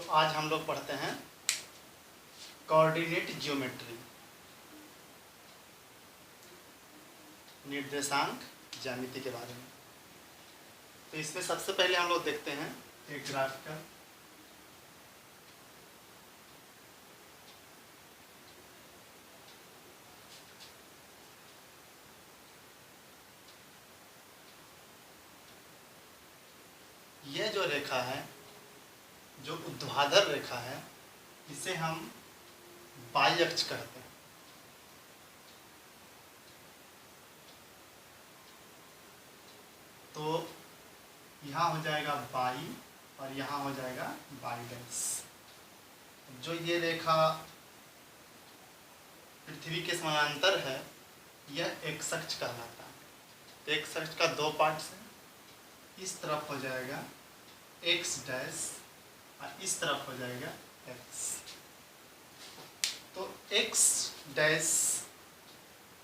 तो आज हम लोग पढ़ते हैं कोऑर्डिनेट ज्योमेट्री, निर्देशांक ज्यामिति के बारे में। तो इसमें सबसे पहले हम लोग देखते हैं एक ग्राफिकल यह जो रेखा है, जो ऊर्ध्वाधर रेखा है, इसे हम बाई अक्ष कहते हैं। तो यहाँ हो जाएगा बाई और यहाँ हो जाएगा बाई डैश। जो ये रेखा पृथ्वी के समानांतर है, यह एक्स अक्ष कहलाता है। तो एक्स अक्ष का दो पार्ट्स है, इस तरफ हो जाएगा एक्स डैश और इस तरफ हो जाएगा एक्स। तो एक्स डैश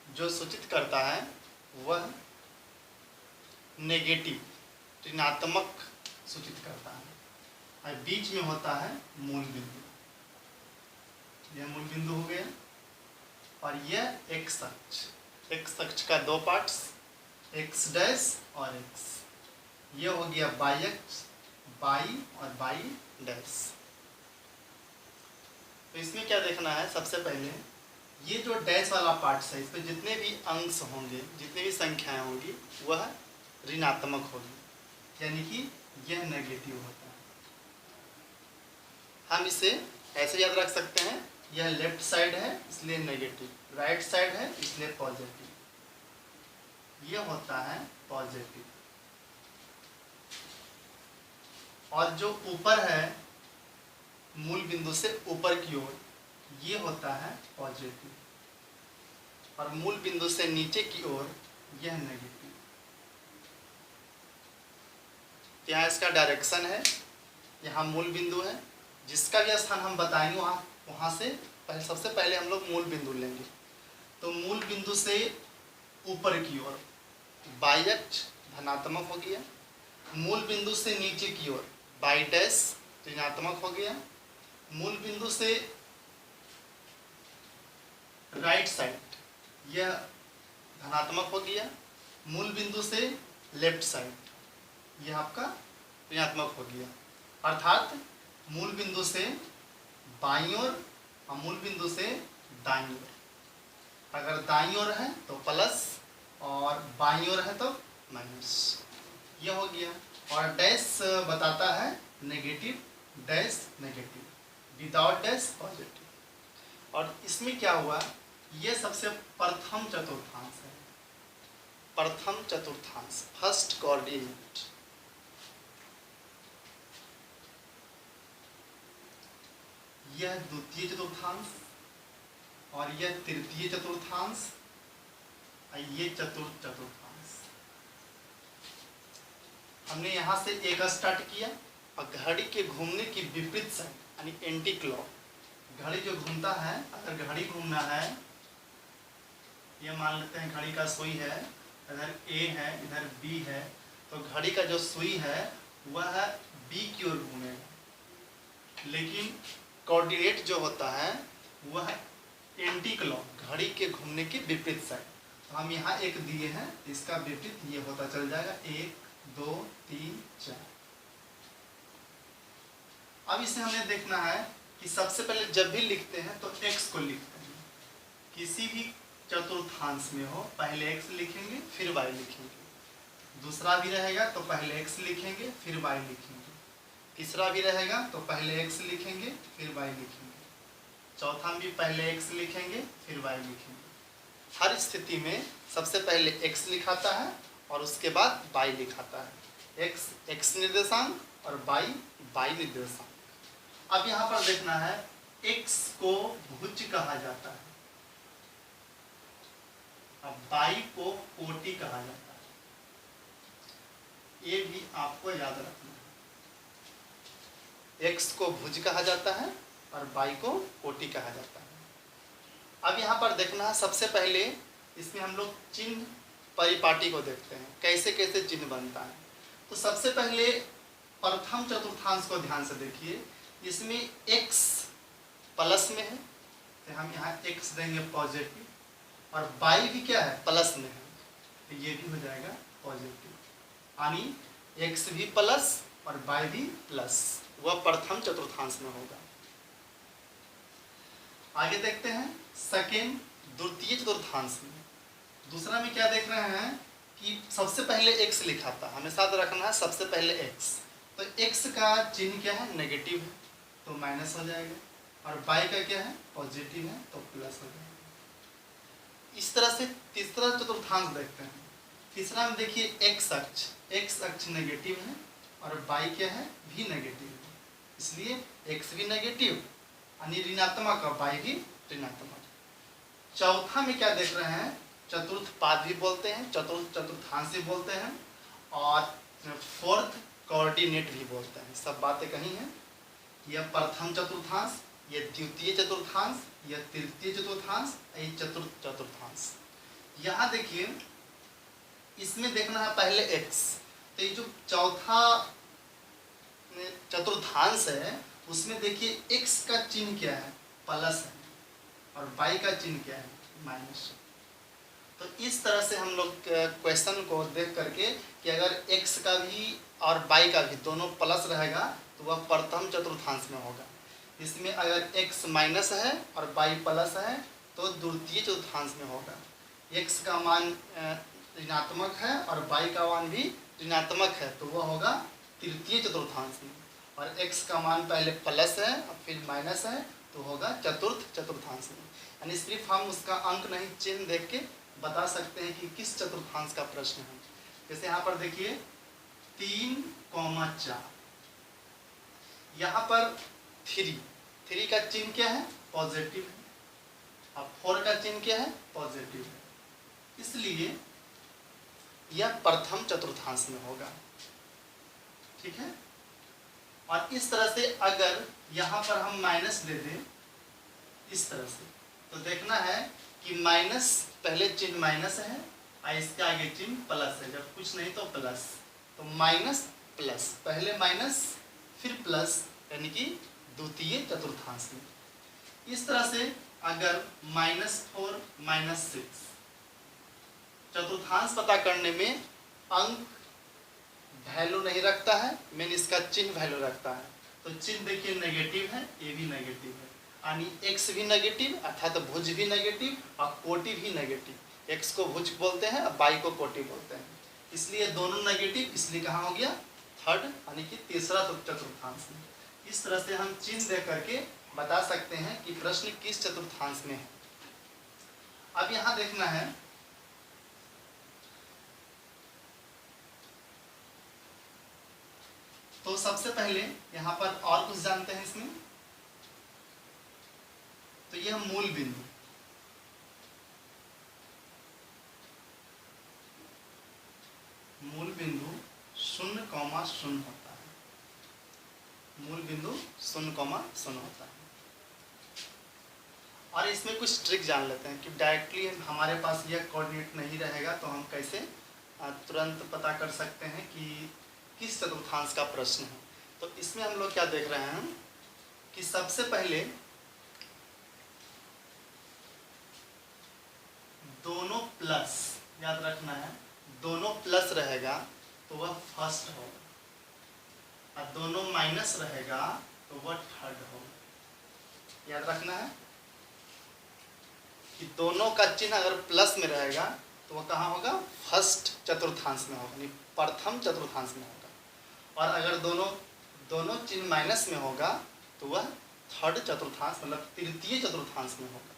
जो सूचित करता है वह नेगेटिव, ऋणात्मक सूचित करता है, और बीच में होता है मूल बिंदु। यह मूल बिंदु हो गया। और यह एक्स अक्ष, एक्स अक्ष का दो पार्ट्स, एक्स डैश और एक्स। यह हो गया बाई अक्ष, बाई और बाई डैश। तो इसमें क्या देखना है, सबसे पहले ये जो डैश वाला पार्ट्स है, इसमें जितने भी अंश होंगे, जितनी भी संख्याएं होंगी, वह ऋणात्मक होगी, यानी कि यह नेगेटिव होता है। हम इसे ऐसे याद रख सकते हैं, यह लेफ्ट साइड है इसलिए नेगेटिव, राइट साइड है इसलिए पॉजिटिव। यह होता है पॉजिटिव। और जो ऊपर है मूल बिंदु से ऊपर की ओर, ये होता है पॉजिटिव। और मूल बिंदु से नीचे की ओर यह नेगेटिव। यहाँ इसका डायरेक्शन है, यहाँ मूल बिंदु है, जिसका भी स्थान हम बताएंगे वहाँ से सबसे पहले हम लोग मूल बिंदु लेंगे। तो मूल बिंदु से ऊपर की ओर बाई अक्ष धनात्मक हो गया, मूल बिंदु से नीचे की ओर बाई डैश ऋणात्मक हो गया, मूल बिंदु से राइट साइड यह धनात्मक हो गया, मूल बिंदु से लेफ्ट साइड यह आपका ऋणात्मक हो गया। अर्थात मूल बिंदु से बाईं ओर और मूल बिंदु से दाईं ओर। अगर दाईं ओर है तो प्लस और बाईं ओर है तो माइनस। यह हो गया। और डैश बताता है negative, dash negative, without dash positive. और इसमें क्या हुआ, यह सबसे प्रथम चतुर्थांश है, प्रथम चतुर्थांश, फर्स्ट कोऑर्डिनेट। यह द्वितीय चतुर्थांश और यह तृतीय चतुर्थांश और ये चतुर्थ चतुर्थांश। हमने यहां से एक स्टार्ट किया और घड़ी के घूमने की विपरीत साइड यानी एंटी क्लॉक, घड़ी जो घूमता है, अगर घड़ी घूमना है, ये मान लेते हैं घड़ी का सुई है, इधर ए है इधर बी है, तो घड़ी का जो सुई है वह बी की ओर घूमेगा। लेकिन कोऑर्डिनेट जो होता है वह एंटी क्लॉक, घड़ी के घूमने की विपरीत साइड। तो हम यहाँ एक दिए हैं, इसका विपरीत ये होता चल जाएगा, 1 2 3 4। अब इसे हमें देखना है कि सबसे पहले जब भी लिखते हैं तो x को लिखते हैं। किसी भी चतुर्थांश में हो, पहले x लिखेंगे फिर y लिखेंगे। दूसरा भी रहेगा तो पहले x लिखेंगे फिर y लिखेंगे। तीसरा भी रहेगा तो पहले x लिखेंगे फिर y लिखेंगे। चौथा भी पहले x लिखेंगे फिर y लिखेंगे। हर स्थिति में सबसे पहले x लिखाता है और उसके बाद y लिखाता है। x निर्देशांक और y निर्देशांक। अब यहाँ पर देखना है, x को भुज कहा जाता है, अब y को कोटि कहा जाता है। ये भी आपको याद रखना है, x को भुज कहा जाता है और y को कोटि कहा जाता है। अब यहाँ पर देखना है, सबसे पहले इसमें हम लोग चिन्ह परिपाटी को देखते हैं, कैसे कैसे चिन्ह बनता है। तो सबसे पहले प्रथम चतुर्थांश को ध्यान से देखिए, इसमें x प्लस में है तो हम यहाँ x देंगे पॉजिटिव, और y भी क्या है प्लस में है तो ये भी हो जाएगा पॉजिटिव, यानी x भी प्लस और y भी प्लस, वह प्रथम चतुर्थांश में होगा। आगे देखते हैं सेकेंड द्वितीय चतुर्थांश में। दूसरा में क्या देख रहे हैं कि सबसे पहले x लिखा था, हमेशा तो रखना है सबसे पहले x, तो x का चिन्ह क्या है नेगेटिव है तो माइनस हो जाएगा, और y का क्या है पॉजिटिव है तो प्लस हो जाएगा। इस तरह से तीसरा चतुर्थांश देखते हैं। तीसरा में देखिए x अक्ष नेगेटिव है और y क्या है भी नेगेटिव है, इसलिए x भी नेगेटिव यानी ऋणात्मक और y भी ऋणात्मक। चौथा में क्या देख रहे हैं चतुर्थ पाद भी बोलते हैं, चतुर्थांश भी बोलते हैं, और फोर्थ कोऑर्डिनेट भी बोलते हैं। सब बातें कही हैं। यह प्रथम चतुर्थांश, यह द्वितीय चतुर्थांश, यह तृतीय चतुर्थांश, यह चतुर्थ चतुर्थांश। यहाँ देखिए इसमें देखना है पहले x, तो ये जो चौथा चतुर्थांश है उसमें देखिए x का चिन्ह क्या है प्लस है और y का चिन्ह क्या है माइनस। तो इस तरह से हम लोग क्वेश्चन को देख करके कि अगर x का भी और y का भी दोनों प्लस रहेगा तो वह प्रथम चतुर्थांश में होगा। इसमें अगर x माइनस है और y प्लस है तो द्वितीय चतुर्थांश में होगा। x का मान ऋणात्मक है और y का मान भी ऋणात्मक है तो वह होगा तृतीय चतुर्थांश में, और x का मान पहले प्लस है और फिर माइनस है तो होगा चतुर्थ चतुर्थांश में। यानी सिर्फ हम उसका अंक नहीं चिन्ह देख के बता सकते हैं कि किस चतुर्थांश का प्रश्न है। जैसे यहाँ पर देखिए 3,4, यहाँ पर 3 का चिन्ह क्या है पॉजिटिव है और 4 का चिन्ह क्या है पॉजिटिव है, इसलिए यह प्रथम चतुर्थांश में होगा। ठीक है, और इस तरह से अगर यहाँ पर हम माइनस दे दें इस तरह से तो देखना है कि माइनस पहले चिन्ह माइनस है और इसके आगे चिन्ह प्लस है, जब कुछ नहीं तो प्लस, तो माइनस प्लस पहले माइनस फिर प्लस यानी कि द्वितीय चतुर्थांश में। इस तरह से अगर -4 -6 चतुर्थांश पता करने में अंक वैल्यू नहीं रखता है, मेन इसका चिन्ह वैल्यू रखता है। तो चिन्ह देखिए नेगेटिव है, ये भी नेगेटिव है, यानी x भी नेगेटिव अर्थात तो भुज भी नेगेटिव और कोटि भी नेगेटिव। x को भुज बोलते हैं और y को कोटि बोलते हैं, इसलिए दोनों नेगेटिव, इसलिए कहाँ हो गया थर्ड यानी कि तीसरा चतुर्थांश में। इस तरह से हम चिन्ह दे करके बता सकते हैं कि प्रश्न किस चतुर्थांश में है। अब यहाँ देखना है तो सबसे पहले यहाँ पर और कुछ जानते हैं इसमें, तो यह मूल बिंदु, मूल बिंदु 0,0 होता है, मूल बिंदु 0,0 होता है। और इसमें कुछ ट्रिक जान लेते हैं कि डायरेक्टली हमारे पास यह कोऑर्डिनेट नहीं रहेगा तो हम कैसे तुरंत पता कर सकते हैं कि किस चतुर्थांश का प्रश्न है। तो इसमें हम लोग क्या देख रहे हैं कि सबसे पहले दोनों प्लस, याद रखना है दोनों प्लस रहेगा तो वह फर्स्ट होगा और दोनों माइनस रहेगा तो वह थर्ड होगा। याद रखना है कि दोनों का चिन्ह अगर प्लस में रहेगा तो वह कहाँ होगा फर्स्ट चतुर्थांश में होगा, यानी प्रथम चतुर्थांश में होगा, और अगर दोनों चिन्ह माइनस में होगा तो वह थर्ड चतुर्थांश मतलब तृतीय चतुर्थांश में होगा।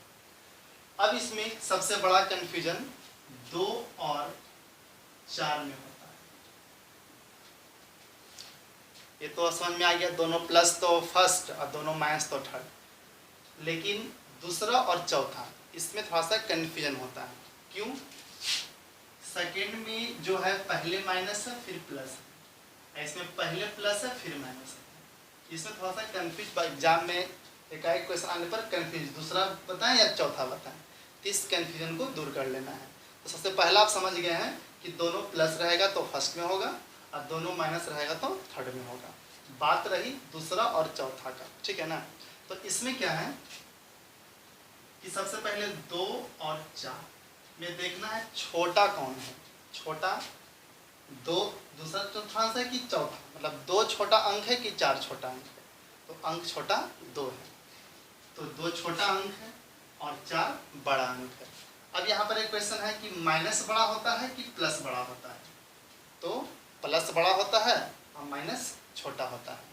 अब इसमें सबसे बड़ा कंफ्यूजन 2 और 4 में होता है। ये तो समझ में आ गया, दोनों प्लस तो फर्स्ट और दोनों माइनस तो थर्ड, लेकिन दूसरा और चौथा इसमें थोड़ा सा कंफ्यूजन होता है। क्यों? सेकेंड में जो है पहले माइनस है फिर प्लस है, इसमें पहले प्लस है फिर माइनस है, इसमें थोड़ा सा कंफ्यूज एग्जाम में एकाएक क्वेश्चन आने पर कंफ्यूज दूसरा बताएं या चौथा बताएं, तो इस कंफ्यूजन को दूर कर लेना है। तो सबसे पहला आप समझ गए हैं कि दोनों प्लस रहेगा तो फर्स्ट में होगा और दोनों माइनस रहेगा तो थर्ड में होगा। बात रही दूसरा और चौथा का, ठीक है ना। तो इसमें क्या है कि सबसे पहले 2 और 4 में देखना है छोटा कौन है। छोटा 2, दूसरा चौथांश है कि चौथा, मतलब 2 छोटा अंक है कि 4 छोटा अंक है। तो अंक छोटा 2 है, तो 2 छोटा अंक है और 4 बड़ा अंक है। अब यहाँ पर एक क्वेश्चन है कि माइनस बड़ा होता है कि प्लस बड़ा होता है। तो प्लस बड़ा होता है और माइनस छोटा होता है।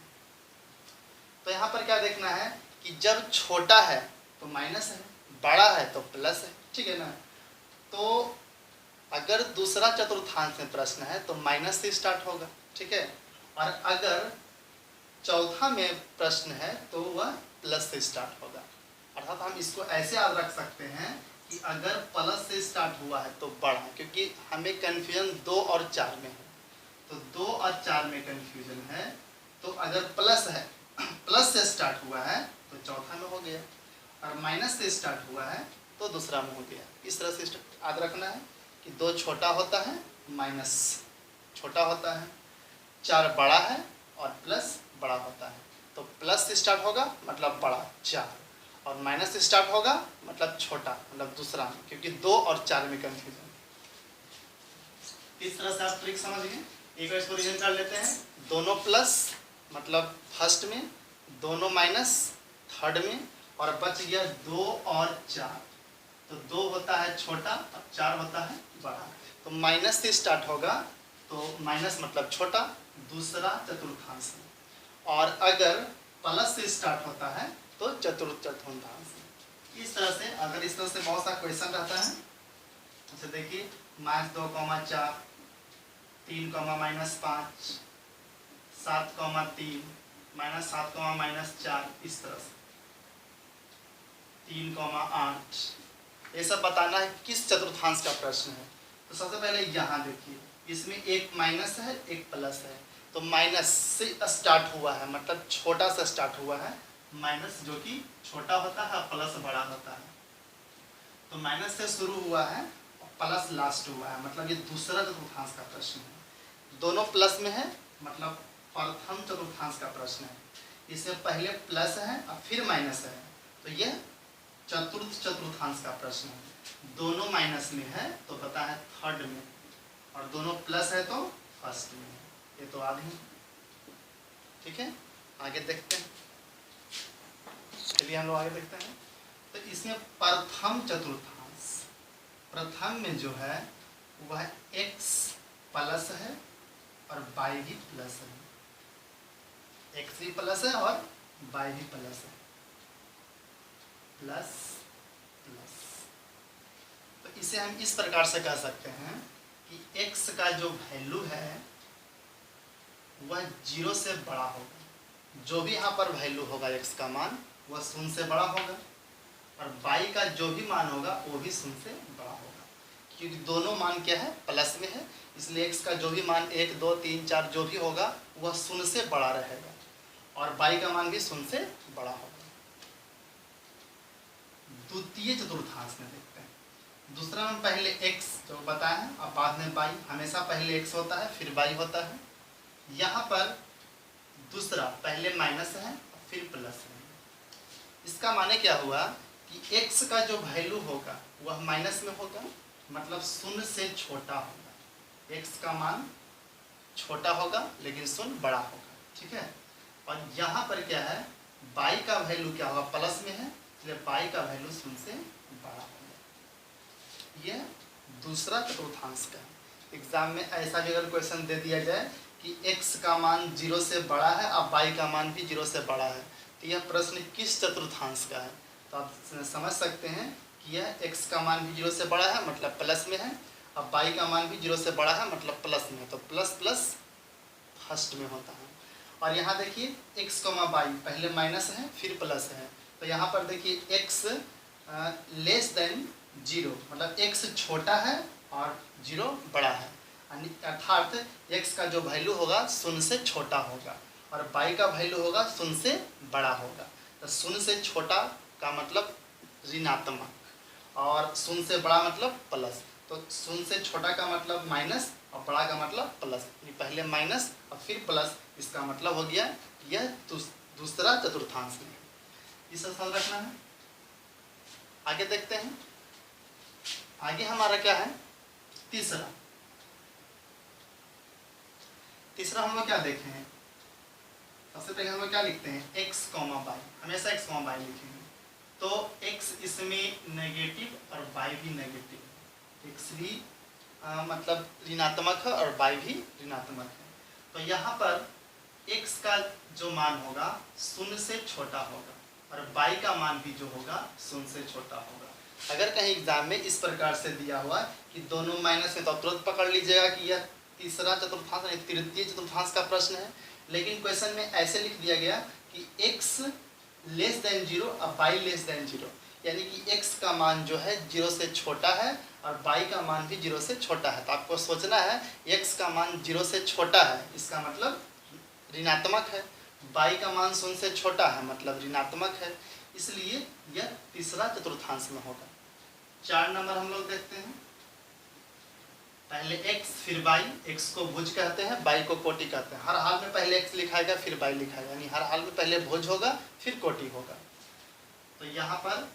तो यहाँ पर क्या देखना है कि जब छोटा है तो माइनस है, बड़ा है तो प्लस है, ठीक है ना। तो अगर दूसरा चतुर्थांश में प्रश्न है तो माइनस से स्टार्ट होगा, ठीक है। और अगर चौथा में प्रश्न है तो वह प्लस से स्टार्ट होगा। अर्थात हम इसको ऐसे याद रख सकते हैं कि अगर प्लस से स्टार्ट हुआ है तो बड़ा, क्योंकि हमें कन्फ्यूजन 2 और 4 में है। तो 2 और 4 में कन्फ्यूजन है, तो अगर प्लस है, प्लस से स्टार्ट हुआ है तो चौथा में हो गया, और माइनस से स्टार्ट हुआ है तो दूसरा में हो गया। इस तरह से याद रखना है कि 2 छोटा होता है, माइनस छोटा होता है, 4 बड़ा है और प्लस बड़ा होता है। तो प्लस से स्टार्ट होगा मतलब बड़ा 4, और माइनस से स्टार्ट होगा मतलब छोटा, मतलब दूसरा, क्योंकि 2 और 4 में कंफ्यूजन। इस तरह से आप ट्रिक समझ गए। एक बार इसको रिवीजन कर लेते हैं। दोनों प्लस मतलब फर्स्ट में, दोनों माइनस थर्ड में, और बच गया 2 और 4। तो 2 होता है छोटा और 4 होता है बड़ा। तो माइनस से स्टार्ट होगा तो माइनस मतलब छोटा, दूसरा चतुर्थांश में, और अगर प्लस से स्टार्ट होता है तो चतुर्थांश। इस तरह से, अगर इस तरह से बहुत सा क्वेश्चन रहता है, जैसे देखिए -2, 4, 3, -5, 7, 3, -7, -4, इस तरह से 3, 8, ये सब बताना है किस चतुर्थांश का प्रश्न है। तो सबसे पहले यहाँ देखिए, इसमें एक माइनस है एक प्लस है। तो माइनस से स्टार्ट हुआ है मतलब छोटा सा स्टार्ट हुआ है, माइनस जो कि छोटा होता है, प्लस बड़ा होता है। तो माइनस से शुरू हुआ है और प्लस लास्ट हुआ है, मतलब ये दूसरा चतुर्थांश का प्रश्न है। दोनों प्लस में है मतलब प्रथम चतुर्थांश का प्रश्न है। इसमें पहले प्लस है और फिर माइनस है, तो यह चतुर्थ चतुर्थांश का प्रश्न है। दोनों माइनस में है तो पता है थर्ड में, और दोनों प्लस है तो फर्स्ट में। ये तो आधी, ठीक है। आगे देखते हैं, चलिए हम लोग आगे देखते हैं। तो इसमें प्रथम चतुर्थांश, प्रथम में जो है वह x प्लस है और y भी प्लस है। x भी प्लस है और y भी प्लस है, प्लस प्लस। तो इसे हम इस प्रकार से कह सकते हैं कि x का जो वैल्यू है वह 0 से बड़ा होगा। जो भी यहाँ पर वैल्यू होगा x का मान वह 0 से बड़ा होगा, और y का जो भी मान होगा वो भी 0 से बड़ा होगा, क्योंकि दोनों मान क्या है प्लस में है। इसलिए x का जो भी मान 1, 2, 3, 4 जो भी होगा वह 0 से बड़ा रहेगा, और y का मान भी 0 से बड़ा होगा। द्वितीय चतुर्थांश में देखते हैं। दूसरा में पहले x जो बताया है, अब बाद में y, हमेशा पहले x होता है फिर y होता है। यहाँ पर दूसरा पहले माइनस है फिर प्लस है। इसका माने क्या हुआ कि x का जो वैल्यू होगा वह माइनस में होगा, मतलब 0 से छोटा होगा। x का मान छोटा होगा लेकिन 0 बड़ा होगा, ठीक है। और यहाँ पर क्या है, y का वैल्यू क्या होगा, प्लस में है, इसलिए y का वैल्यू 0 से बड़ा होगा। यह दूसरा चतुर्थांश का है। एग्जाम में ऐसा भी अगर क्वेश्चन दे दिया जाए कि x का मान 0 से बड़ा है और y का मान भी 0 से बड़ा है, तो यह प्रश्न किस चतुर्थांश का है, तो आप समझ सकते हैं कि यह x का मान भी 0 से बड़ा है मतलब प्लस में है, और y का मान भी 0 से बड़ा है मतलब प्लस में है। तो प्लस प्लस फर्स्ट में होता है। और यहाँ देखिए x, y पहले माइनस है फिर प्लस है। तो यहाँ पर देखिए x लेस देन 0, मतलब x छोटा है और 0 बड़ा है, अर्थात x का जो वैल्यू होगा 0 से छोटा होगा और y का वैल्यू होगा 0 से बड़ा होगा। तो 0 से छोटा का मतलब ऋणात्मक और 0 से बड़ा मतलब प्लस। तो 0 से छोटा का मतलब माइनस और बड़ा का मतलब प्लस, पहले माइनस और फिर प्लस, इसका मतलब हो गया यह दूसरा चतुर्थांश में। इसे ध्यान रखना है। आगे देखते हैं, आगे हमारा क्या है, तीसरा हम लोग क्या देखे हैं, सबसे पहले हम लोग क्या लिखते हैं, x, y, हमेशा x, y लिखेंगे। तो x इसमें नेगेटिव और y भी नेगेटिव, x भी मतलब ऋणात्मक है और y भी ऋणात्मक है। तो यहाँ पर x का जो मान होगा शून्य से छोटा होगा और y का मान भी जो होगा शून्य से छोटा होगा। अगर कहीं एग्जाम में इस प्रकार से दिया हुआ कि दोनों माइनस है तो तुरंत पकड़ लीजिएगा कि यह तीसरा चतुर्थांश तृतीय चतुर्थांश का प्रश्न है। लेकिन क्वेश्चन में ऐसे लिख दिया गया कि x लेस देन 0 और y लेस देन 0, यानी कि x का मान जो है 0 से छोटा है और y का मान भी 0 से छोटा है। तो आपको सोचना है x का मान 0 से छोटा है, इसका मतलब ऋणात्मक है, y का मान शून्य से छोटा है मतलब ऋणात्मक है, इसलिए यह तीसरा चतुर्थांश में होगा। 4 नंबर हम लोग देखते हैं, पहले x फिर y, x को भुज कहते हैं, y को कोटि कहते हैं। हर हाल में पहले x लिखाएगा फिर y लिखाएगा, यानी हर हाल में पहले भुज होगा फिर कोटि होगा। तो यहाँ पर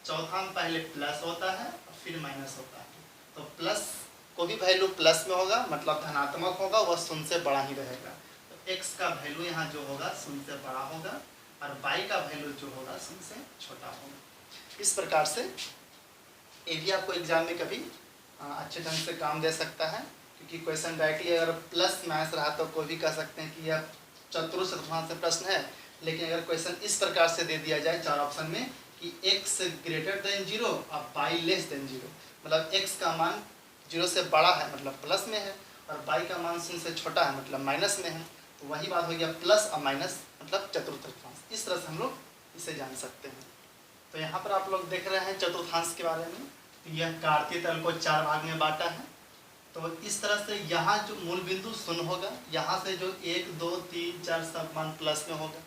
चौथा में पहले प्लस होता है और फिर माइनस होता है। तो प्लस को भी वैल्यू प्लस में होगा मतलब धनात्मक होगा, वह शून्य से बड़ा ही रहेगा। तो x का वैल्यू यहाँ जो होगा शून्य से बड़ा होगा और y का वैल्यू जो होगा शून्य से छोटा होगा। इस प्रकार से ये भी आपको एग्जाम में कभी अच्छे ढंग से काम दे सकता है, क्योंकि क्वेश्चन डायरेक्टली अगर प्लस माइनस रहा तो कोई भी कह सकते हैं कि यह चतुर्थांश से प्रश्न है। लेकिन अगर क्वेश्चन इस प्रकार से दे दिया जाए 4 ऑप्शन में कि x ग्रेटर देन 0 और y लेस देन 0, मतलब x का मान 0 से बड़ा है मतलब प्लस में है और y का मान शून्य से छोटा है मतलब माइनस में है, तो वही बात हो गया प्लस और माइनस मतलब चतुर्थांश। इस तरह से हम लोग इसे जान सकते हैं। तो यहाँ पर आप लोग देख रहे हैं चतुर्थांश के बारे में, यह कार्तीय तल को 4 भाग में बांटा है। तो इस तरह से यहाँ जो मूल बिंदु शून्य होगा, यहाँ से जो 1 2 3 4 सब मान प्लस में होगा,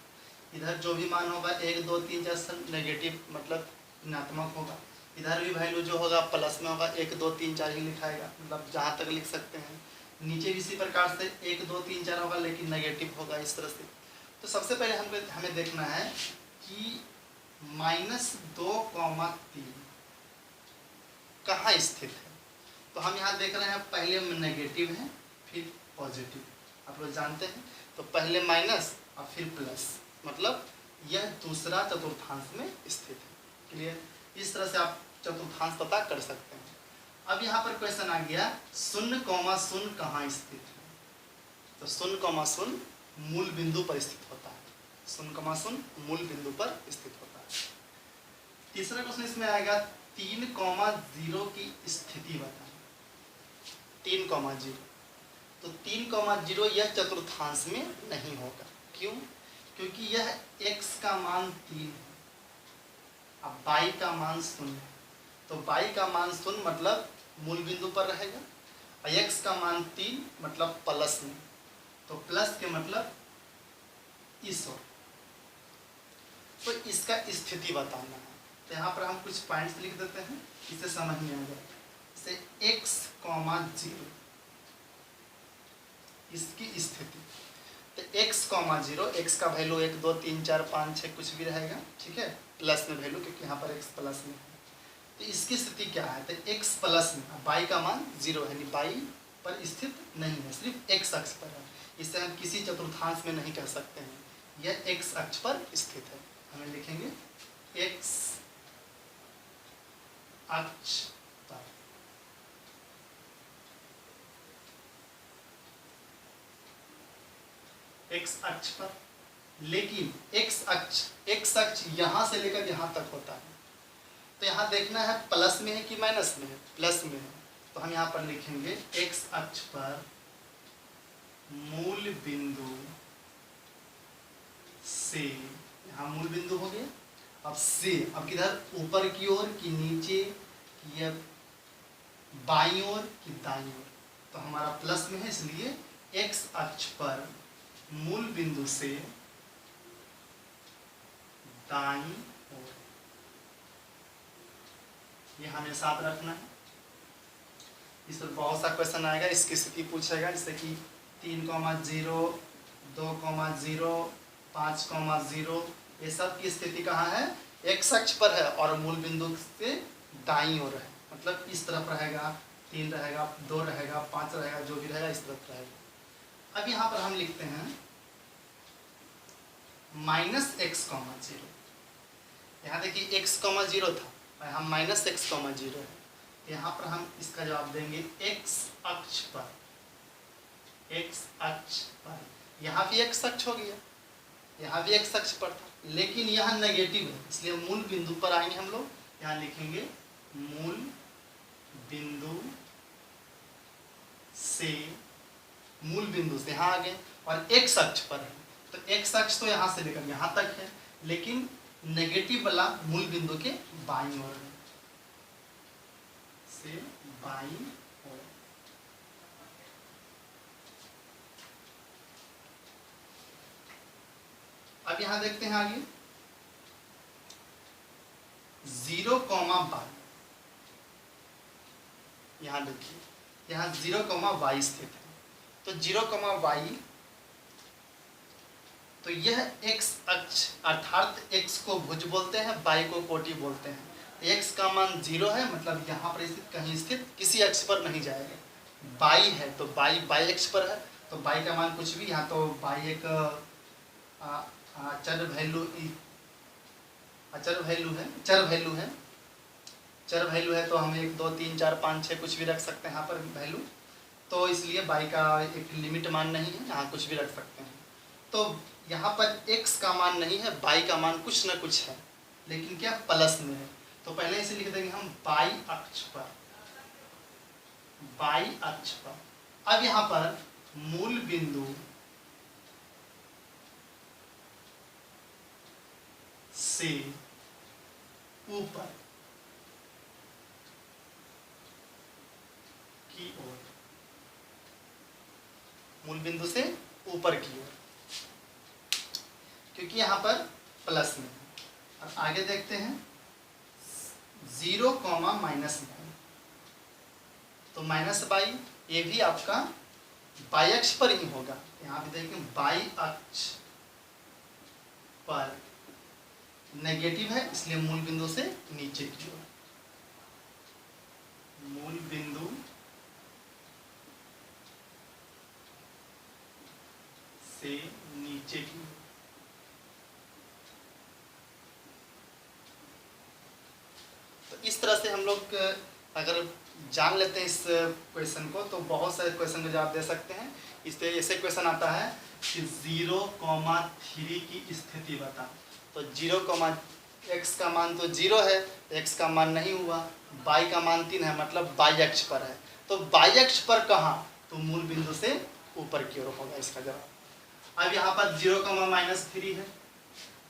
इधर जो भी मान होगा 1 2 3 4 सब नेगेटिव मतलब ऋणात्मक होगा, इधर भी वैल्यू जो होगा प्लस में होगा, 1 2 3 4 ही लिखाएगा मतलब जहाँ तक लिख सकते हैं। नीचे भी इसी प्रकार से 1 2 3 4 होगा लेकिन नेगेटिव होगा, इस तरह से। तो सबसे पहले हमें देखना है कि -2, 3 कहाँ स्थित है। तो हम यहाँ देख रहे हैं पहले नेगेटिव है फिर पॉजिटिव, आप लोग जानते हैं। तो पहले माइनस और फिर प्लस, मतलब यह दूसरा चतुर्थांश में स्थित है। क्लियर? इस तरह से आप चतुर्थांश पता कर सकते हैं। अब यहाँ पर क्वेश्चन आ गया 0, 0 कहाँ स्थित है। तो 0, 0 मूल बिंदु पर स्थित होता है, 0, 0 मूल बिंदु पर स्थित होता है। तीसरा क्वेश्चन इसमें आएगा 3, 0 की स्थिति बताएं। 3, 0, तो 3, 0 यह चतुर्थांश में नहीं होगा। क्यों? क्योंकि यह x का मान 3 है, अब y का मान 0 है। तो y का मान 0 मतलब मूल बिंदु पर रहेगा और x का मान 3 मतलब प्लस में। तो प्लस के मतलब इस ओर, तो इसका स्थिति बताना है। तो यहाँ पर हम कुछ पॉइंट्स लिख देते हैं, इसे समझ में आ जाए। जैसे x, 0 इसकी स्थिति, तो x, 0 x का वैल्यू 1 2 3 4 5 6 कुछ भी रहेगा, ठीक है, प्लस में वैल्यू, क्योंकि यहाँ पर x प्लस में है। तो इसकी स्थिति क्या है, तो x प्लस में, y का मान 0 है, y पर स्थित नहीं है, सिर्फ x अक्ष पर है। इसे हम किसी चतुर्थांश में नहीं कह सकते हैं, यह x अक्ष पर स्थित है। हमें लिखेंगे x अक्ष पर। x अक्ष पर, लेकिन x अक्ष यहाँ से लेकर यहाँ तक होता है। तो यहाँ देखना है प्लस में है कि माइनस में है, प्लस में है। तो हम यहाँ पर लिखेंगे x अक्ष पर मूल बिंदु से, यहाँ मूल बिंदु हो गया, अब से, अब किधर, ऊपर की ओर कि नीचे कि बाईं ओर कि दाईं ओर। तो हमारा प्लस में है, इसलिए x अक्ष पर मूल बिंदु से दाईं ओर, ये हमें साथ रखना है। इस पर बहुत सा क्वेश्चन आएगा, इसकी स्थिति पूछेगा, जैसे कि 3,0, 2,0, 5,0, ये सब की स्थिति कहाँ है, एक्स अक्ष पर है और मूल बिंदु से दाईं ओर है, मतलब इस तरफ रहेगा, 3 रहेगा, 2 रहेगा, 5 रहेगा, जो भी रहेगा इस तरफ रहेगा। अब यहाँ पर हम लिखते हैं -x,0। यहाँ देखिए x,0 था और हम -x,0 है, यहाँ पर हम इसका जवाब देंगे x अक्ष पर, x अक्ष पर। यहाँ भी x अक्ष हो गया, यहाँ भी x अक्ष पर था, लेकिन यहाँ नेगेटिव है, इसलिए मूल बिंदु पर आएंगे हम लोग, यहाँ लिखेंगे मूल बिंदु से, मूल बिंदु से यहाँ आ गए और x अक्ष पर है, तो x अक्ष तो यहाँ से लेकर यहाँ तक है, लेकिन नेगेटिव वाला मूल बिंदु के बाईं ओर है, से बाईं ओर। अब यहां देखते हैं आगे 0,y, यहां देखिए यहाँ 0,y स्थित है, तो 0,y, तो यह x अक्ष अर्थात x को भुज बोलते हैं, y को कोटि बोलते हैं। x का मान 0 है, मतलब यहाँ पर स्थित कहीं स्थित किसी अक्ष पर नहीं जाएगा। y है तो y अक्ष पर है, तो y का मान कुछ भी, यहाँ तो y एक चर वैल्यू है, तो हम 1, 2, 3, 4, 5, 6 कुछ भी रख सकते हैं यहाँ पर वैल्यू, तो इसलिए y का एक लिमिट मान नहीं है, यहाँ कुछ भी रख सकते हैं। तो यहाँ पर x का मान नहीं है, y का मान कुछ न कुछ है, लेकिन क्या प्लस में है, तो पहले इसे लिख देंगे हम y अक्ष पर, y अक्ष पर। अब यहाँ पर मूल बिंदु से ऊपर की ओर, मूल बिंदु से ऊपर की ओर, क्योंकि यहाँ पर प्लस में है। अब आगे देखते हैं 0, -y, तो -y ये भी आपका y अक्ष पर ही होगा, यहाँ पे देखें y अक्ष पर नेगेटिव है, इसलिए मूल बिंदु से नीचे की ओर, मूल बिंदु से नीचे की ओर। तो इस तरह से हम लोग अगर जान लेते हैं इस क्वेश्चन को, तो बहुत सारे क्वेश्चन का जवाब दे सकते हैं। इससे ऐसे क्वेश्चन आता है कि 0,3 की स्थिति बता, तो 0, x का मान तो 0 है, x का मान नहीं हुआ, y का मान 3 है, मतलब y अक्ष पर है, तो y अक्ष पर कहाँ, तो मूल बिंदु से ऊपर की ओर होगा इसका जवाब। अब यहाँ पर 0,-3 है,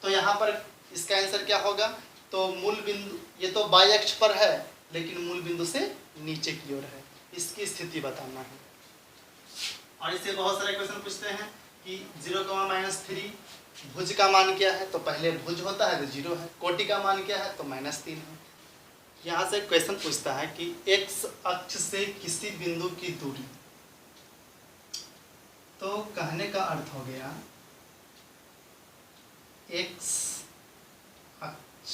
तो यहाँ पर इसका आंसर क्या होगा, तो मूल बिंदु, ये तो y अक्ष पर है लेकिन मूल बिंदु से नीचे की ओर है, इसकी स्थिति बताना है। और इससे बहुत सारे क्वेश्चन पूछते हैं कि 0,-3 भुज का मान क्या है, तो पहले भुज होता है तो 0 है, कोटि का मान क्या है तो -3 है। यहाँ से क्वेश्चन पूछता है कि x अक्ष से किसी बिंदु की दूरी, तो कहने का अर्थ हो गया x अक्ष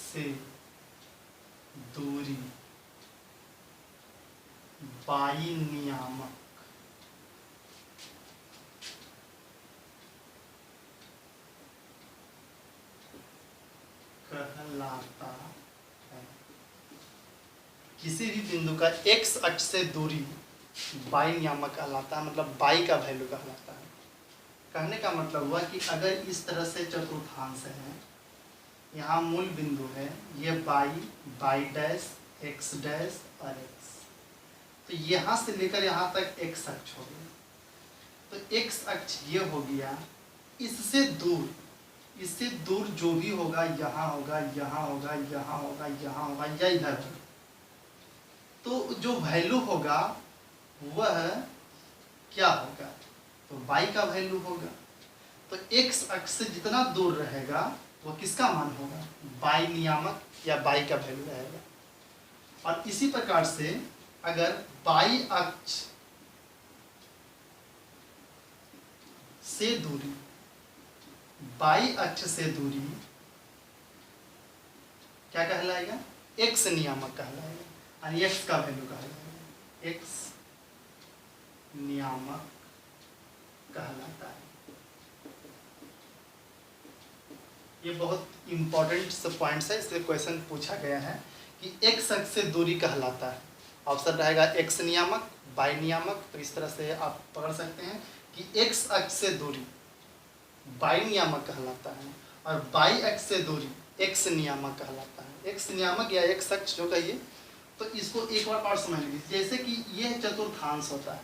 से दूरी y नियामक कहलाता है। किसी भी बिंदु का x अक्ष से दूरी y नियामक कहलाता है, मतलब y का वैल्यू कहलाता है। कहने का मतलब हुआ कि अगर इस तरह से चतुर्थांश है, यहाँ मूल बिंदु है, ये y डैश, x डैश और x, तो यहाँ से लेकर यहाँ तक x अक्ष हो गया, तो x अक्ष ये हो गया, इससे दूर जो भी होगा, यहाँ होगा, यहाँ होगा, यहाँ होगा, यहाँ होगा या इधर होगा, तो जो वैल्यू होगा वह क्या होगा, तो y का वैल्यू होगा। तो x अक्ष से जितना दूर रहेगा वो किसका मान होगा, y नियामक या y का वैल्यू रहेगा। और इसी प्रकार से अगर बाई अक्ष से दूरी, बाई अक्ष से दूरी क्या कहलाएगा? एक्स नियामक कहलाएगा, यानी एक्स का वैल्यू कहलाएगा, एक्स नियामक कहलाता है। ये बहुत इंपॉर्टेंट सब पॉइंट्स है, इससे क्वेश्चन पूछा गया है कि एक्स अक्ष से दूरी कहलाता है। ऑप्शन रहेगा एक्स नियामक, बाई नियामक। तो इस तरह से आप पकड़ सकते हैं कि एक्स अक्ष से दूरी बाई नियामक कहलाता है और बाई अक्ष से दूरी एक्स नियामक कहलाता है। एक्स नियामक या एक्स अक्ष जो कहिए, तो इसको एक बार और समझ लीजिए। जैसे कि यह चतुर्थांश होता है,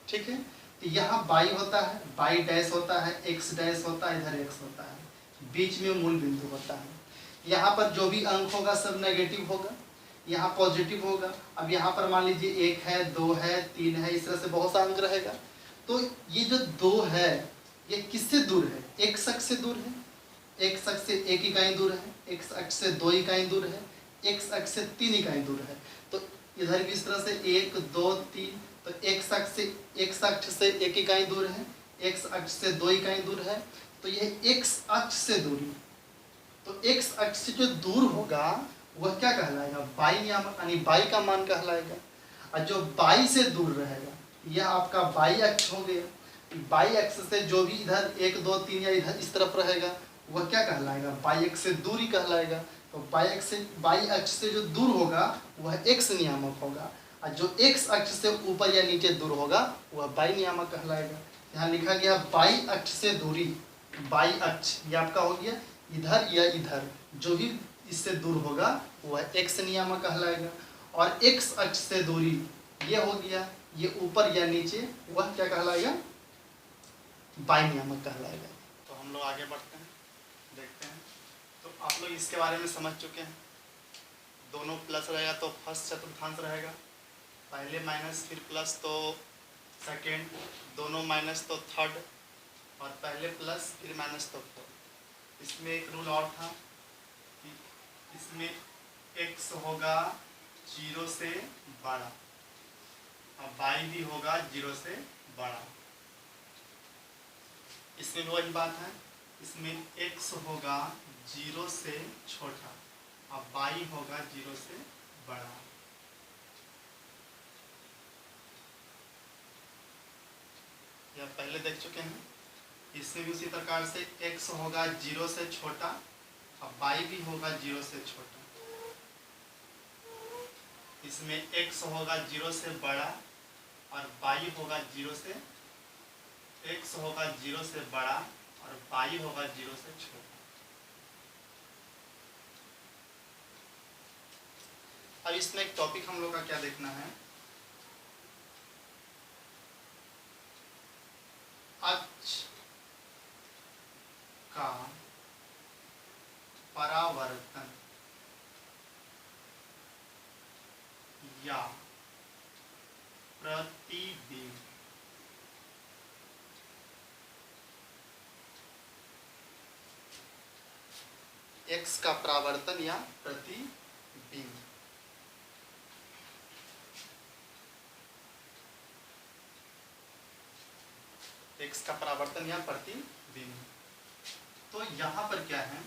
ठीक है, तो यहाँ बाई होता है, बाई डैश होता है, एक्स डैश होता है, इधर एक्स होता है, बीच में मूल बिंदु होता है। यहाँ पर जो भी अंक होगा सब नेगेटिव होगा, यहाँ पॉजिटिव होगा। अब यहाँ पर मान लीजिए 1 है, 2 है, 3 है, इस तरह से बहुत सा अंक रहेगा। तो ये जो 2 है ये किससे दूर है? एक्स अक्ष से दूर है, एक्स अक्ष से 1 इकाई दूर है, एक्स अक्ष से 2 इकाई दूर है, एक्स अक्ष से 3 इकाई दूर है। तो इधर भी इस तरह से 1 2 3, तो एक्स अक्ष से 1 इकाई दूर है, एक्स अक्ष से 2 इकाई दूर है। तो यह एक्स अक्ष से दूरी, तो एक्स अक्ष से जो दूर होगा वह क्या कहलाएगा? बाई नियामक, यानी बाई का मान कहलाएगा। और जो बाई से दूर रहेगा यह आपका बाई अक्ष हो गया। बाई अक्ष से जो भी इधर 1 2 3 या इधर इस तरफ रहेगा वह क्या कहलाएगा? बाई अक्ष से दूरी कहलाएगा। तो बाई अक्ष से जो दूर होगा वह एक्स नियामक होगा, और जो एक्स अक्ष से ऊपर या नीचे दूर होगा वह बाई नियामक कहलाएगा। यहाँ लिखा गया बाई अक्ष से दूरी, बाई अक्ष ये आपका हो गया इधर या इधर, जो भी इससे दूर होगा वह एक्स नियामक कहलाएगा। और एक्स अक्ष से दूरी ये हो गया, ये ऊपर या नीचे, वह क्या कहलाएगा? बाई नियामक कहलाएगा। तो हम लोग आगे बढ़ते हैं, देखते हैं। तो आप लोग इसके बारे में समझ चुके हैं। दोनों प्लस रहेगा तो फर्स्ट चतुर्थांश रहेगा, पहले माइनस फिर प्लस तो सेकेंड, दोनों माइनस तो थर्ड, और पहले प्लस फिर माइनस तो फोर्थ। इसमें एक रूल और था कि इसमें x होगा 0 से बड़ा और y भी होगा 0 से बड़ा। इसमें वही बात है, इसमें x होगा 0 से छोटा और y होगा 0 से बड़ा। यह पहले देख चुके हैं। इसमें भी उसी प्रकार से x होगा 0 से छोटा और y भी होगा 0 से छोटा। इसमें x होगा 0 से बड़ा और y होगा 0 से, x होगा 0 से बड़ा और y होगा 0 से छोटा। अब इसमें एक टॉपिक हम लोग का क्या देखना है, अक्ष का परावर्तन या प्रतिबिंब एक्स का परावर्तन या प्रतिबिंब। एक्स का परावर्तन या प्रतिबिंब। तो यहाँ पर क्या है,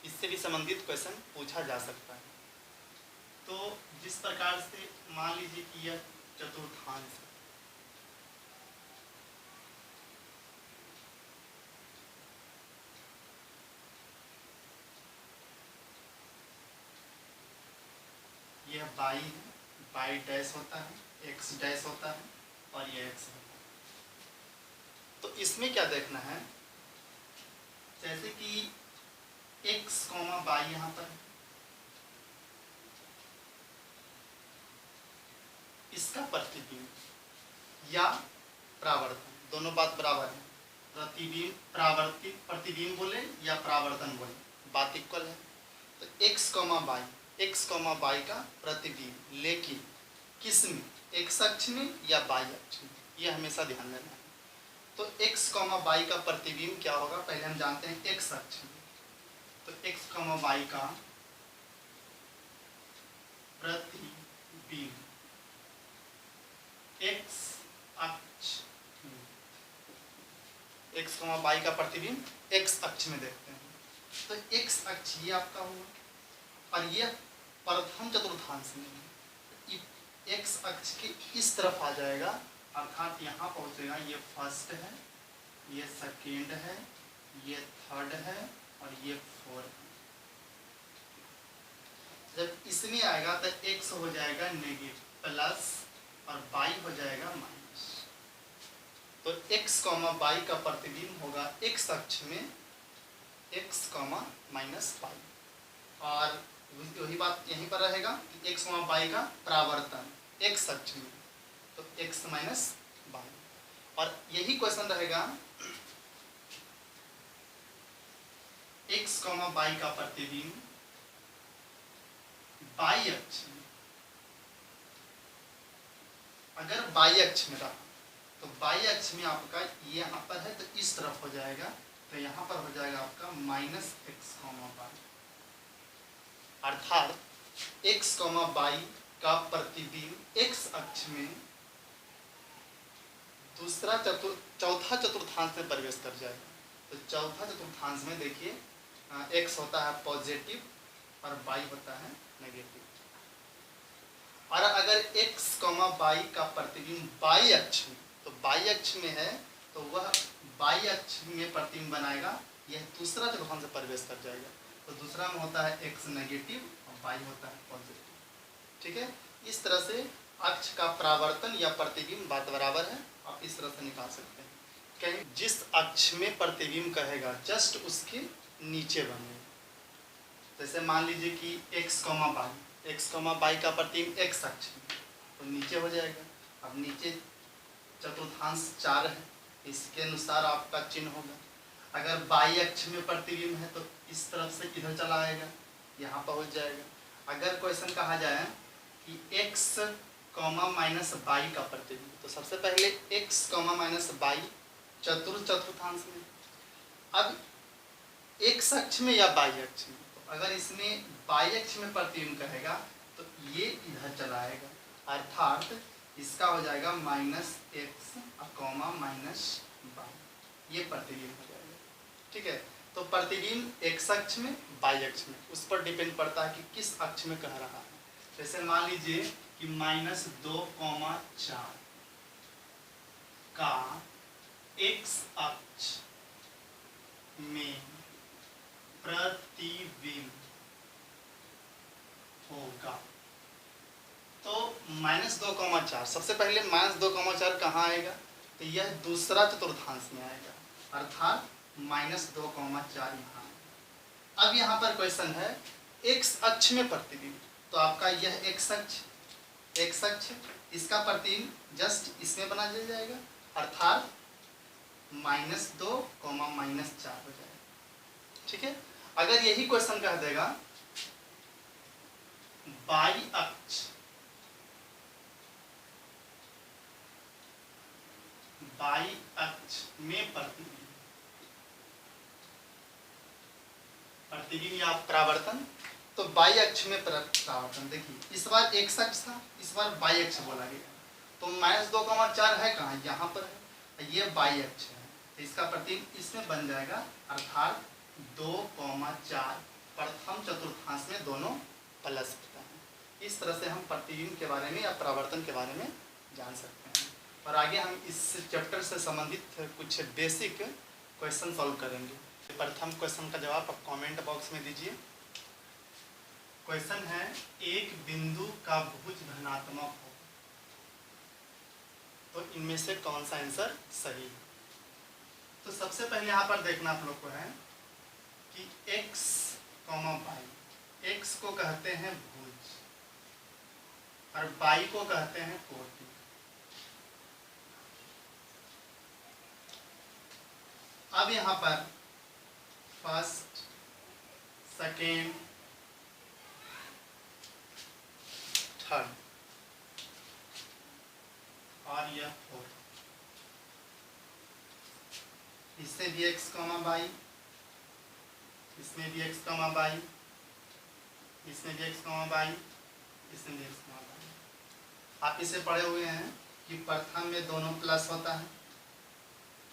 इससे भी संबंधित क्वेश्चन पूछा जा सकता है। तो जिस प्रकार से मान लीजिए कि यह चतुर्थांश है, यह बाई है, बाई डैश होता है, एक्स डैश होता है और यह एक्स होता है। तो इसमें क्या देखना है, जैसे कि x, y यहाँ पर, इसका प्रतिबिंब या परावर्तन, दोनों बात बराबर है। प्रतिबिंब, प्रतिबिंब बोले या परावर्तन बोले, बात इक्वल है। तो x, y का प्रतिबिंब, लेकिन किस में? x अक्ष में या y अक्ष में, ये हमेशा ध्यान देना है। तो x, y का प्रतिबिंब क्या होगा, पहले हम जानते हैं x अक्ष में। तो x, y का प्रतिबिंब एक्स अक्ष में, एक्स कॉमा वाई का प्रतिबिंब एक्स अक्ष में देखते हैं। तो एक्स अक्ष ये आपका हुआ और ये प्रथम चतुर्थांश में एक्स अक्ष के इस तरफ आ जाएगा, अर्थात यहाँ पहुँचेगा। ये फर्स्ट है, ये सेकेंड है, ये थर्ड है और ये फोर्थ है। जब इसमें आएगा तो एक्स हो जाएगा नेगेटिव प्लस और वाई हो जाएगा माइनस। तो एक्स कॉमा वाई का प्रतिबिंब होगा एक्स अक्ष में एक्स कॉमा माइनस वाई, और वही बात यहीं पर रहेगा कि एक्स कॉमा वाई का परावर्तन एक्स अक्ष में, तो एक्स माइनस वाई। और यही क्वेश्चन रहेगा एक्स कॉमा वाई का प्रतिबिंब वाई अक्ष में। अगर वाई अक्ष में रहा तो वाई अक्ष में आपका ये यहाँ पर है तो इस तरफ हो जाएगा, तो यहाँ पर हो जाएगा आपका माइनस एक्स कॉमा वाई, अर्थात एक्स कॉमा वाई का प्रतिबिंब एक्स अक्ष में चौथा चतुर्थांश में प्रवेश कर जाएगा। तो चौथा चतुर्थांश में देखिए एक्स होता है पॉजिटिव और वाई होता है नेगेटिव। और अगर एक्स कॉमा वाई का प्रतिबिंब वाई अक्ष में, तो वाई अक्ष में है तो वह वाई अक्ष में प्रतिबिंब बनाएगा, यह दूसरा चतुर्थांश में प्रवेश कर जाएगा। तो दूसरा में होता है एक्स नेगेटिव और वाई होता है पॉजिटिव। ठीक है, इस तरह से अक्ष का परावर्तन या प्रतिबिंब बात बराबर है, आप इस तरह से निकाल सकते हैं। कहीं जिस अक्ष में प्रतिबिंब कहेगा जस्ट उसके नीचे बनेगा। जैसे मान लीजिए कि एक्स कॉमा वाई का प्रतिबिंब एक्स अक्ष में, तो नीचे हो जाएगा। अब नीचे चतुर्थांश 4 है, इसके अनुसार आपका चिन्ह होगा। अगर वाई अक्ष में प्रतिबिंब है तो इस तरफ से इधर चला आएगा, यहाँ पहुँच जाएगा। अगर क्वेश्चन कहा जाए कि एक्स कॉमा माइनस वाई का प्रतिबिंब, तो सबसे पहले एक्स कॉमा माइनस वाई चतुर्थांश में। अब एक्स अक्ष में या वाई अक्ष में, तो अगर इसमें वाई अक्ष में प्रतिबिंब कहेगा तो ये इधर चला आएगा, अर्थात इसका हो जाएगा minus x comma minus y, ये प्रतिबिंब हो जाएगा। ठीक है, तो प्रतिबिंब एक्स अक्ष में वाई अक्ष में, उस पर डिपेंड पड़ता है कि किस अक्ष में कह रहा है। जैसे मान लीजिए कि -2,4 का एक्स अक्ष में प्रतिबिंब होगा, तो -2,4 सबसे पहले -2,4 कहाँ आएगा, तो यह दूसरा चतुर्थांश में आएगा, अर्थात -2,4 यहाँ। अब यहाँ पर क्वेश्चन है एक्स अक्ष में प्रतिबिंब, तो आपका यह एक्स अक्ष इसका प्रतिबिंब जस्ट इसमें बना जाएगा, अर्थात -2, -4 हो जाएगा। ठीक है, अगर यही क्वेश्चन कह देगा वाई अक्ष में प्रतिबिंब या परावर्तन, तो वाई अक्ष में परावर्तन। देखिए इस बार एक्स अक्ष था, इस बार वाई अक्ष बोला गया, तो -2,4 है कहाँ, यहाँ पर है, ये वाई अक्ष है, तो इसका प्रतिबिंब इसमें बन जाएगा, अर्थात 2,4 प्रथम चतुर्थांश में दोनों प्लस होता है। इस तरह से हम प्रतिबिंब के बारे में या परावर्तन के बारे में जान सकते हैं। और आगे हम इस चैप्टर से संबंधित कुछ बेसिक क्वेश्चन सॉल्व करेंगे। प्रथम क्वेश्चन का जवाब आप कमेंट बॉक्स में दीजिए। क्वेश्चन है एक बिंदु का भुज धनात्मक हो, तो इनमें से कौन सा आंसर सही है। तो सबसे पहले यहाँ पर देखना आप लोग को है कि x, y, x को कहते हैं भुज और y को कहते हैं कोटि। अब यहाँ पर फर्स्ट, सेकेंड, थर्ड और यह फोर्थ, इससे भी x, y, इसमें भी x, y, इसमें भी x, y, इसलिए समाधान। आप इसे पढ़े हुए हैं कि प्रथम में दोनों प्लस होता है,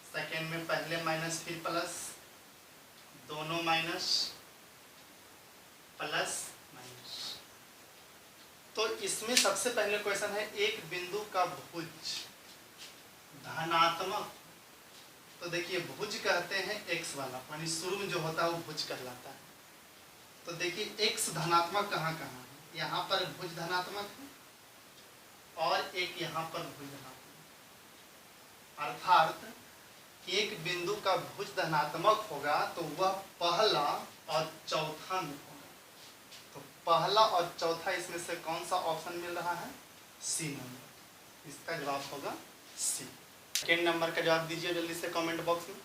सेकेंड में पहले माइनस फिर प्लस, दोनों माइनस, प्लस माइनस। तो इसमें सबसे पहले क्वेश्चन है एक बिंदु का भुज धनात्मक, तो देखिए भुज कहते हैं एक्स वाला, यानी शुरू में जो होता है वो भुज कहलाता है। तो देखिए एक्स धनात्मक कहाँ कहाँ है, यहाँ पर भुज धनात्मक है और एक यहाँ पर भुज धनात्मक, अर्थात एक बिंदु का भुज धनात्मक होगा तो वह पहला और चौथा में होगा। तो पहला और चौथा इसमें से कौन सा ऑप्शन मिल रहा है, सी नंबर, इसका जवाब होगा सी। सेकेंड नंबर का जवाब दीजिए जल्दी से कमेंट बॉक्स में।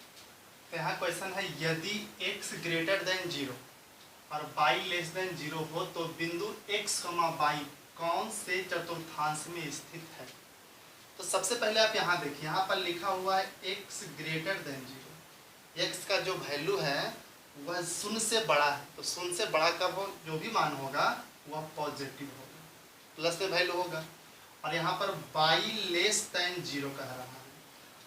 तो यहाँ क्वेश्चन है यदि x ग्रेटर देन 0 और y लेस देन 0 हो तो बिंदु x, y कौन से चतुर्थांश में स्थित है। तो सबसे पहले आप यहाँ देखिए, यहाँ पर लिखा हुआ है x ग्रेटर देन 0, x का जो वैल्यू है वह शून्य से बड़ा है, तो शून्य से बड़ा कब हो, जो भी मान होगा वह पॉजिटिव होगा, प्लस में वैल्यू होगा। और यहाँ पर y लेस देन 0 कह रहा है,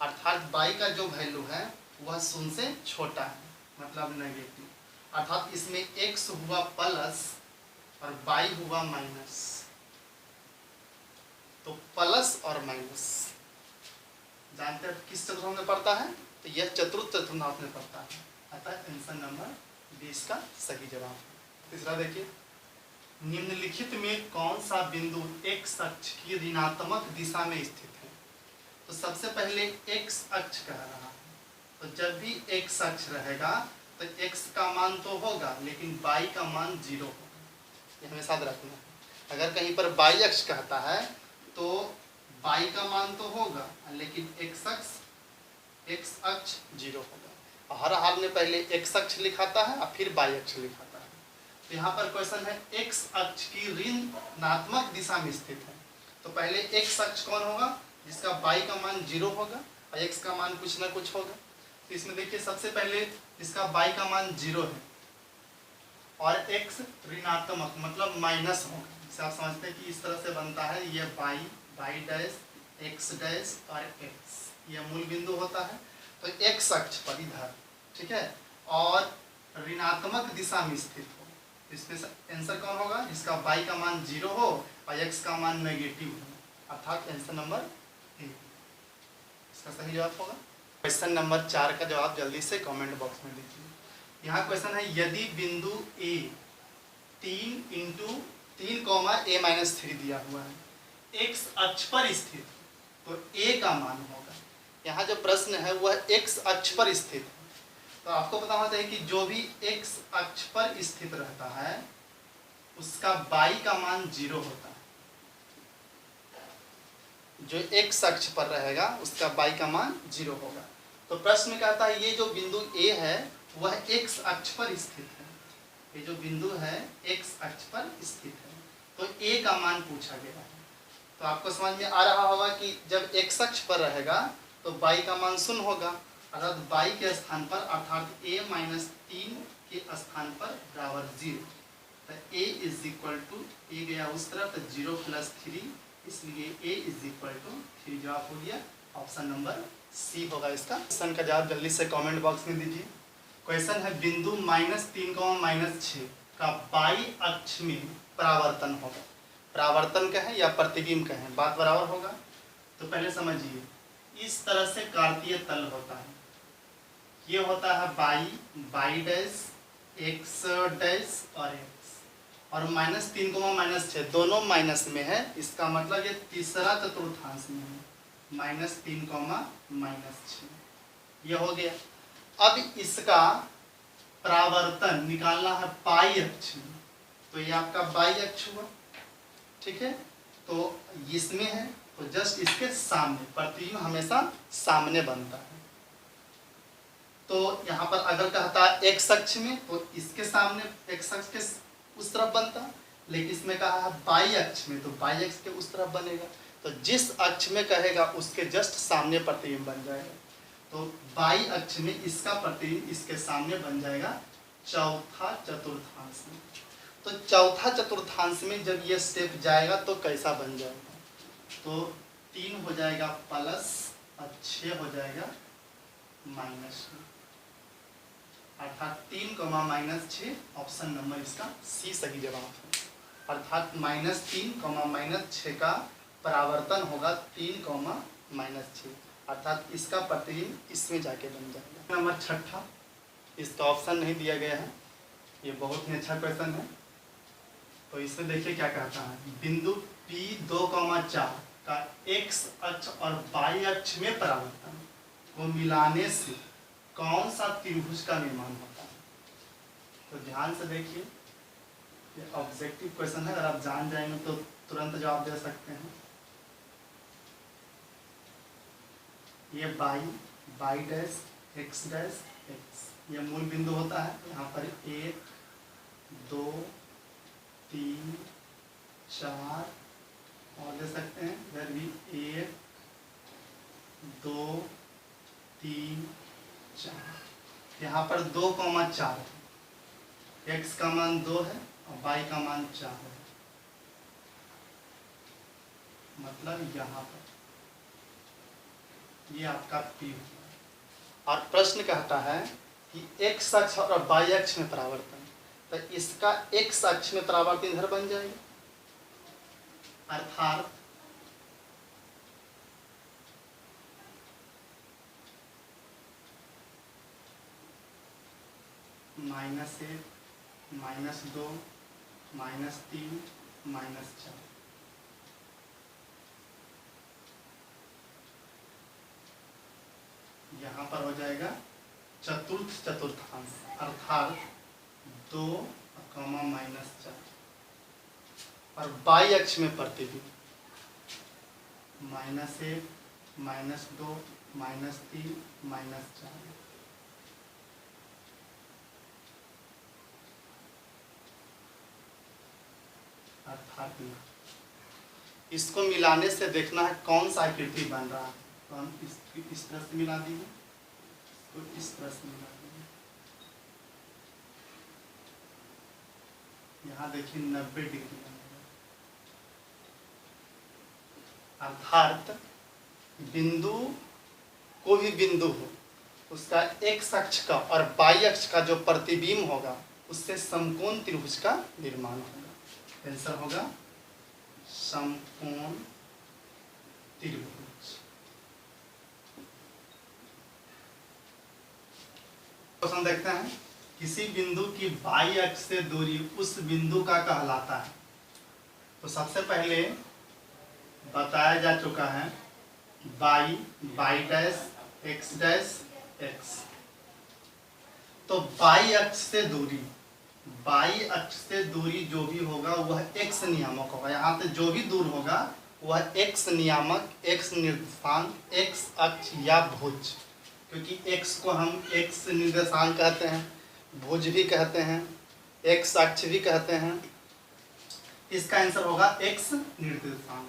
अर्थात y का जो वैल्यू है वह शून्य से छोटा है, मतलब नेगेटिव, अर्थात इसमें x हुआ प्लस और y हुआ माइनस। तो प्लस और माइनस जानते हैं किस चतुर्थांश में पड़ता है, तो यह चतुर्थ चतुर्थांश में पड़ता है, अतः आंसर नंबर 20 का सही जवाब है। तीसरा देखिए, निम्नलिखित में कौन सा बिंदु x अक्ष की ऋणात्मक दिशा में स्थित है। तो सबसे पहले x अक्ष कह रहा है, तो जब भी x अक्ष रहेगा तो x का मान तो होगा लेकिन y का मान 0 होगा, ये हमें याद रखना है। अगर कहीं पर y अक्ष कहता है तो y का मान तो होगा लेकिन x अक्ष 0 होगा, और हर हाल में पहले x अक्ष लिखाता है और फिर y अक्ष लिखाता है। तो यहाँ पर क्वेश्चन है x अक्ष की ऋणात्मक दिशा में स्थित है, तो पहले x अक्ष कौन होगा, जिसका y का मान 0 होगा और x का मान कुछ ना कुछ होगा। तो इसमें देखिए सबसे पहले जिसका y का मान 0 है और x ऋणात्मक मतलब माइनस होगा, जिसे आप समझते हैं कि इस तरह से बनता है, ये y डैश x डैश और x, यह मूल बिंदु होता है। तो x अक्ष पर इधर, ठीक है, और ऋणात्मक दिशा में स्थित हो, इसमें आंसर कौन होगा, जिसका y का मान 0 हो और x का मान नेगेटिव हो, अर्थात आंसर नंबर ए, इसका सही जवाब होगा। क्वेश्चन नंबर 4 का जवाब जल्दी से कमेंट बॉक्स में दीजिए। यहाँ क्वेश्चन है यदि बिंदु A 3 × 3, A-3 दिया हुआ है, x अक्ष पर स्थित, तो A का मान होगा। यहाँ जो प्रश्न है वह x अक्ष पर स्थित है, तो आपको पता होना चाहिए कि जो भी x अक्ष पर स्थित रहता है उसका y का मान 0 होता है। जो x अक्ष पर रहेगा उसका y का मान 0 होगा। तो प्रश्न में कहता है ये जो बिंदु A है वह x अक्ष पर स्थित है, ये जो बिंदु है x अक्ष पर स्थित है, तो A का मान पूछा गया है। तो आपको समझ में आ रहा होगा कि जब x अक्ष पर रहेगा तो y का मान 0 होगा, अर्थात y के स्थान पर, अर्थात A-3 के स्थान पर बराबर 0, तो A गया उस तरफ, तो 0 + 3, इसलिए A 3 जवाब हो गया, ऑप्शन नंबर सी होगा इसका। क्वेश्चन का जवाब जल्दी से कमेंट बॉक्स में दीजिए। क्वेश्चन है बिंदु -3, -6 का y अक्ष में परावर्तन होगा, परावर्तन कहें या प्रतिबिंब कहें, बात बराबर होगा। तो पहले समझिए, इस तरह से कार्तीय तल होता है, ये होता है y डैश x डैश और x, और -3, -6 दोनों माइनस में है, इसका मतलब ये तीसरा चतुर्थांश में है, -3, -6, ये हो गया। अब इसका परावर्तन निकालना है पाई अक्ष में, तो ये आपका y अक्ष हुआ, ठीक है, तो इसमें है तो जस्ट इसके सामने, प्रतिबिंब हमेशा सामने बनता है। तो यहाँ पर अगर कहता है x अक्ष में तो इसके सामने x अक्ष के उस तरफ बनता, लेकिन इसमें कहा है y अक्ष में तो y अक्ष के उस तरफ बनेगा। तो जिस अक्ष में कहेगा उसके जस्ट सामने प्रतिबिंब बन जाएगा, तो y अक्ष में इसका प्रतिबिंब इसके सामने बन जाएगा चौथा चतुर्थांश में। तो चौथा चतुर्थांश में जब ये स्टेप जाएगा तो कैसा बन जाएगा, तो 3 हो जाएगा प्लस और 6 हो जाएगा माइनस, अर्थात 3 -6 ऑप्शन नंबर इसका सी सही जवाब है। अर्थात -3 -6 का परावर्तन होगा 3 -6, अर्थात इसका प्रतिबिंब इसमें जाके बन जाएगा। नंबर 6, इसका ऑप्शन नहीं दिया गया है, ये बहुत ही अच्छा क्वेश्चन है। तो इसमें देखिए क्या कहता है, बिंदु P2,4 का x अक्ष और y अक्ष में परावर्तन को मिलाने से कौन सा त्रिभुज का निर्माण होता है। तो ध्यान से देखिए, ये ऑब्जेक्टिव क्वेश्चन है, अगर आप जान जाएंगे तो तुरंत जवाब दे सकते हैं। ये y dash x dash x, ये मूल बिंदु होता है। यहाँ पर 1 2 3 4 और दे सकते हैं, इधर भी 1 2 3 4। यहाँ पर 2,4 है, x का मान 2 है और y का मान 4 है, मतलब यहाँ पर ये आपका P होगा। और प्रश्न कहता है कि x अक्ष और y अक्ष में परावर्तन, तो इसका x अक्ष में परावर्तन इधर बन जाएगा, अर्थात -1 -2 -3 -4। यहाँ पर हो जाएगा चतुर्थांश, अर्थात 2 -4 और y अक्ष में प्रतिबिंब -1 -2 -3 -4। अर्थात इसको मिलाने से देखना है कौन सा आकृति बन रहा है। तो हम इस तरह से मिला देंगे, इसको इस तरह से मिला देंगे। यहाँ देखिए 90 डिग्री बनेगा, अर्थात बिंदु, कोई भी बिंदु हो उसका x अक्ष का और y अक्ष का जो प्रतिबिंब होगा उससे समकोण त्रिभुज का निर्माण होगा। आंसर होगा समकोण त्रिभुज। क्वेश्चन देखते हैं, किसी बिंदु की y अक्ष से दूरी उस बिंदु का कहलाता है। तो सबसे पहले बताया जा चुका है y dash x dash x। तो y अक्ष से दूरी, y अक्ष से दूरी जो भी होगा वह x नियामक होगा। यहाँ से जो भी दूर होगा वह x नियामक, x निर्देशांक, x अक्ष या भुज, क्योंकि x को हम x निर्देशांक कहते हैं, भुज भी कहते हैं, x अक्ष भी कहते हैं। इसका आंसर होगा x निर्देशांक।